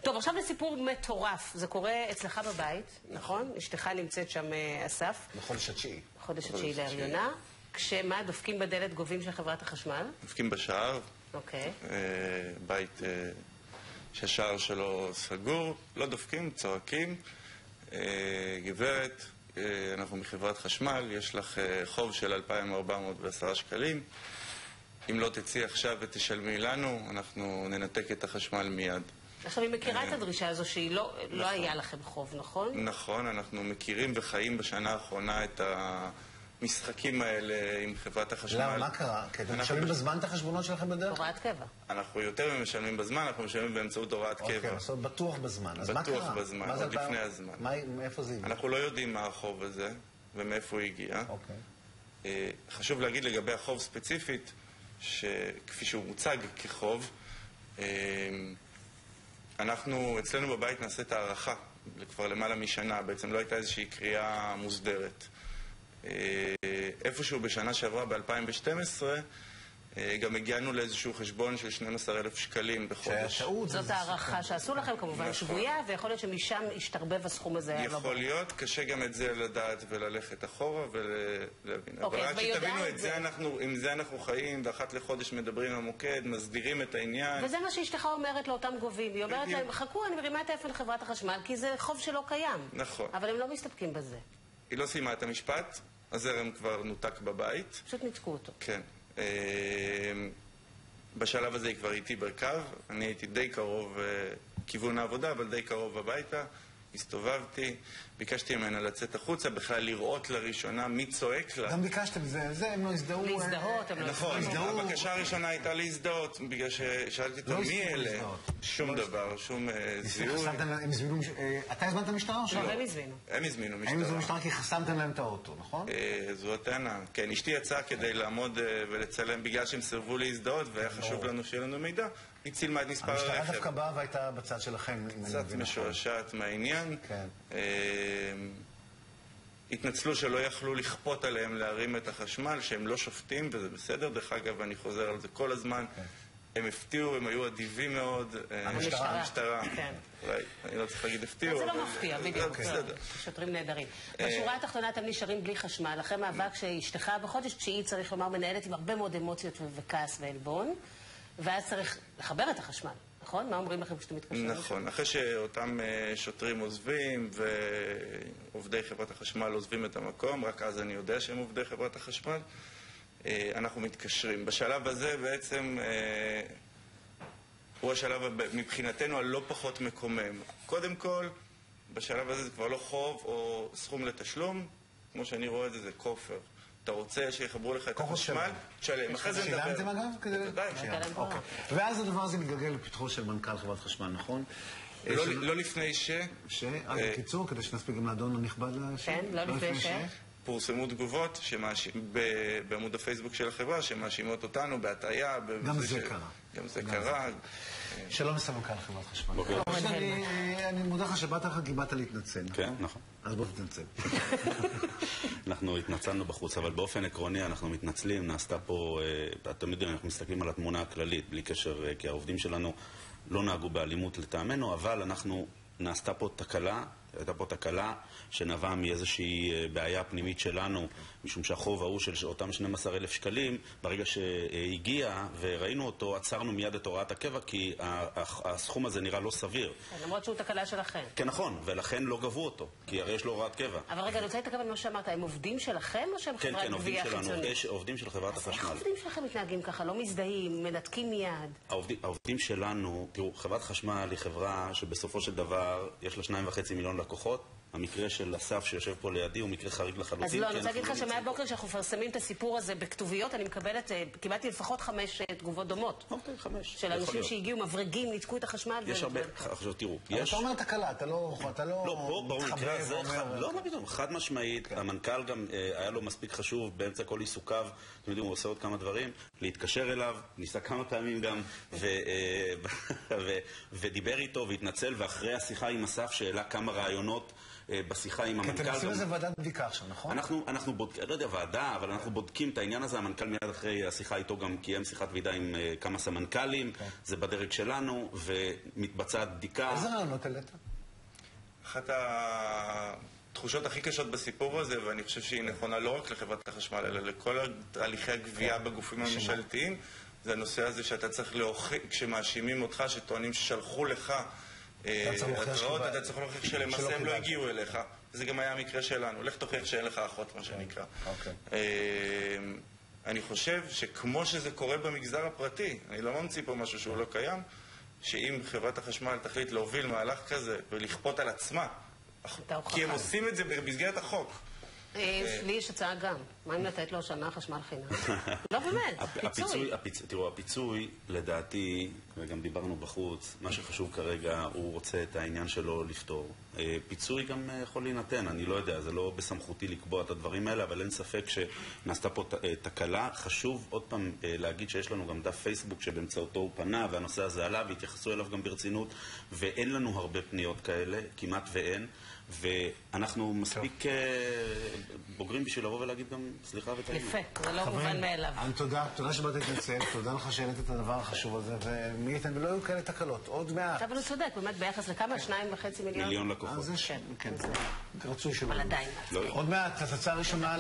טוב, עכשיו לסיפור מטורף. זה קורה אצלך בבית, נכון? אשתך נמצאת שם, אסף. בחודש התשיעי. בחודש התשיעי להריונה. כשמה, דופקים בדלת גובים של חברת החשמל? דופקים בשער. אוקיי. בית שהשער שלו סגור. לא דופקים, צועקים. גברת, אנחנו מחברת חשמל, יש לך חוב של 2,410 שקלים. אם לא תצאי עכשיו ותשלמי לנו, אנחנו ננתק את החשמל מיד. עכשיו, היא מכירה את הדרישה הזו שהיא לא היה לכם חוב, נכון? נכון, אנחנו מכירים וחיים בשנה האחרונה את המשחקים האלה עם חברת החשמל. למה, מה קרה? כי אתם משלמים בזמן את החשבונות שלכם בדרך? הוראת קבע. אנחנו יותר משלמים בזמן, אנחנו משלמים באמצעות הוראת קבע. אוקיי, לעשות בטוח בזמן. אז מה קרה? בטוח בזמן, עוד לפני הזמן. מאיפה זה הגיע? אנחנו לא יודעים מה החוב הזה ומאיפה הוא הגיע. אוקיי. חשוב להגיד לגבי החוב ספציפית, שכפי שהוא מוצג כחוב, אנחנו אצלנו בבית נעשה את הערכה כבר למעלה משנה, בעצם לא הייתה איזושהי קריאה מוסדרת. איפשהו בשנה שעברה ב-2012 גם הגענו לאיזשהו חשבון של 12,000 שקלים בחודש. זאת הערכה שעשו לכם כמובן שגויה, ויכול להיות שמשם השתרבב הסכום הזה. יכול להיות, קשה גם את זה לדעת וללכת אחורה ולהבין. אבל רק שתבינו, עם זה אנחנו חיים, ואחת לחודש מדברים במוקד, מסדירים את העניין. וזה מה שאשתך אומרת לאותם גובים. היא אומרת להם, חכו, אני מרימה את האפן לחברת החשמל, כי זה חוב שלא קיים. נכון. אבל הם לא מסתפקים בזה. היא לא סיימה את המשפט, הזרם כבר נותק בבית. פשוט ניתקו אותו. כן. בשלב הזה היא כבר איתי בקו, אני הייתי די קרוב כיוון העבודה, אבל די קרוב הביתה, הסתובבתי, ביקשתי ממנה לצאת החוצה, בכלל לראות לראשונה מי צועק לה. גם ביקשתם זה, הם לא הזדהו. להזדהות, הם לא נכון, הבקשה הראשונה הייתה להזדהות, בגלל ששאלתי אותו מי אלה? שום דבר, שום זיהוי. אתה הזמנת משטרה או שלא? לא, הם הזמינו. הם הזמינו משטרה. הם הזמינו משטרה כי חסמתם להם את האוטו, נכון? זו הטענה. כן, אשתי יצאה כדי לעמוד ולצלם בגלל שהם סירבו להזדהות, והיה חשוב לנו שיהיה לנו מידע. היא צילמה את מספר הרכב. המשטרה דווקא באה והייתה בצד שלכם. קצת משועשעת מהעניין. התנצלו שלא יכלו לכפות עליהם להרים את החשמל, שהם לא שופטים, וזה בסדר. דרך אגב, אני חוזר על זה כל הזמן. הם הפתיעו, הם היו אדיבים מאוד. המשטרה. אני לא צריך להגיד הפתיעו. זה לא מפתיע, בדיוק. שוטרים נהדרים. בשורה התחתונה אתם נשארים בלי חשמל, אחרי מאבק שאשתך בחודש תשיעי, צריך לומר, מנהלת עם הרבה מאוד אמוציות וכעס ועלבון, ואז צריך לחבר את החשמל, נכון? מה אומרים לכם כשאתם מתקשרים? נכון, אחרי שאותם שוטרים עוזבים ועובדי חברת החשמל עוזבים את המקום, רק אז אני יודע שהם עובדי חברת החשמל, אנחנו מתקשרים. בשלב הזה בעצם הוא השלב מבחינתנו הלא פחות מקומם. קודם כל, בשלב הזה זה כבר לא חוב או סכום לתשלום, כמו שאני רואה את זה, זה כופר. אתה רוצה שיחברו לך את החשמל? תשלם. אחרי זה נדבר. שילמתם אגב? ואז הדבר הזה מתגלגל לפתחו של מנכ"ל חברת חשמל, נכון? לא לפני בקיצור, כדי שנספיק גם לאדון הנכבד כן, לא לפני פורסמו תגובות בעמוד הפייסבוק של החברה שמאשימות אותנו בהטעיה. גם זה קרה. גם זה קרה. שלום לסמנכ"ל חברת חשמל. אני מודה לך שבאת לך כי באת להתנצל. כן, נכון. אז בוא תתנצל. אנחנו התנצלנו בחוץ, אבל באופן עקרוני אנחנו מתנצלים. נעשתה פה, אתם יודעים, אנחנו מסתכלים על התמונה הכללית, בלי קשר, כי העובדים שלנו לא נהגו באלימות לטעמנו, אבל נעשתה פה תקלה, הייתה פה תקלה שנבעה מאיזושהי בעיה פנימית שלנו, משום שהחוב ההוא של אותם 12,000 שקלים, ברגע שהגיע וראינו אותו, עצרנו מיד את הוראת הקבע, כי הסכום הזה נראה לא סביר. למרות שהוא תקלה שלכם. כן, נכון, ולכן לא גבו אותו, כי הרי יש לו הוראת קבע. אבל רגע, אני רוצה להתקבל מה שאמרת, הם עובדים שלכם או שהם חברת גבייה חיצונית? כן, עובדים שלנו, עובדים של חברת החשמל. איך העובדים שלכם מתנהגים ככה? לא מזדהים, מנתקים מיד? העובדים שלנו, תראו, חברת חשמל היא חברה שבסופו של דבר יש לה 2.5 מיליון לקוחות. המקרה של אסף שיושב פה לידי הוא מקרה חריג לחלוטין. אז לא, אני רוצה להגיד לך שמהבוקר שאנחנו מפרסמים את הסיפור הזה בכתוביות, אני קיבלתי לפחות 5 תגובות דומות. אוקיי, 5. של אנשים שהגיעו, מברגים, ניתקו את החשמל. יש הרבה, עכשיו תראו. אבל אתה אומר תקלה, אתה לא מתחבב ואומר... לא, פתאום, חד משמעית, המנכ"ל גם היה לו מספיק חשוב באמצע כל עיסוקיו, אתם יודעים, הוא עושה עוד כמה דברים, להתקשר אליו, ניסה כמה פעמים גם, ודיבר איתו והתנצל, ואחרי השיחה עם אסף שאלה כמה רעיונות רעיונות בשיחה עם המנכ"ל. כי אתם עושים איזה ועדת בדיקה עכשיו, נכון? אנחנו בודקים, לא יודע, ועדה, אבל אנחנו בודקים את העניין הזה. המנכ"ל מיד אחרי השיחה איתו גם קיים שיחת ועידה עם כמה סמנכ"לים, זה בדרג שלנו, ומתבצעת בדיקה. איזה רעיונות העלית? אחת התחושות הכי קשות בסיפור הזה, ואני חושב שהיא נכונה לא רק לחברת החשמל, אלא לכל תהליכי הגבייה בגופים הממשלתיים, זה הנושא הזה שאתה צריך להוכיח, כשמאשימים אותך, שטוענים ששלחו לך התראות, אתה צריך להוכיח שלמעשה הם לא הגיעו אליך. זה גם היה המקרה שלנו. לך תוכיח שאין לך אחות, מה שנקרא. אני חושב שכמו שזה קורה במגזר הפרטי, אני לא ממציא פה משהו שהוא לא קיים, שאם חברת החשמל תחליט להוביל מהלך כזה ולכפות על עצמה, כי הם עושים את זה במסגרת החוק. לי יש הצעה גם. מה אם לתת לו שנה חשמל חינם? לא באמת, פיצוי. תראו, הפיצוי, לדעתי, וגם דיברנו בחוץ, מה שחשוב כרגע, הוא רוצה את העניין שלו לפתור. פיצוי גם יכול להינתן, אני לא יודע, זה לא בסמכותי לקבוע את הדברים האלה, אבל אין ספק שנעשתה פה תקלה. חשוב עוד פעם להגיד שיש לנו גם דף פייסבוק שבאמצעותו הוא פנה, והנושא הזה עלה, והתייחסו אליו גם ברצינות, ואין לנו הרבה פניות כאלה, כמעט ואין. ואנחנו מספיק בוגרים בשביל לבוא ולהגיד גם סליחה וטעינו. יפה, זה לא מובן מאליו. תודה שבאת להתנצל, תודה לך שהעלית את הדבר החשוב הזה, ומי ייתן ולא יהיו כאלה תקלות, עוד מעט. אבל הוא צודק, באמת ביחס לכמה? 2.5 מיליון? מיליון לקוחות. כן, רצוי שלא. אבל עדיין. עוד מעט, הצעה ראשונה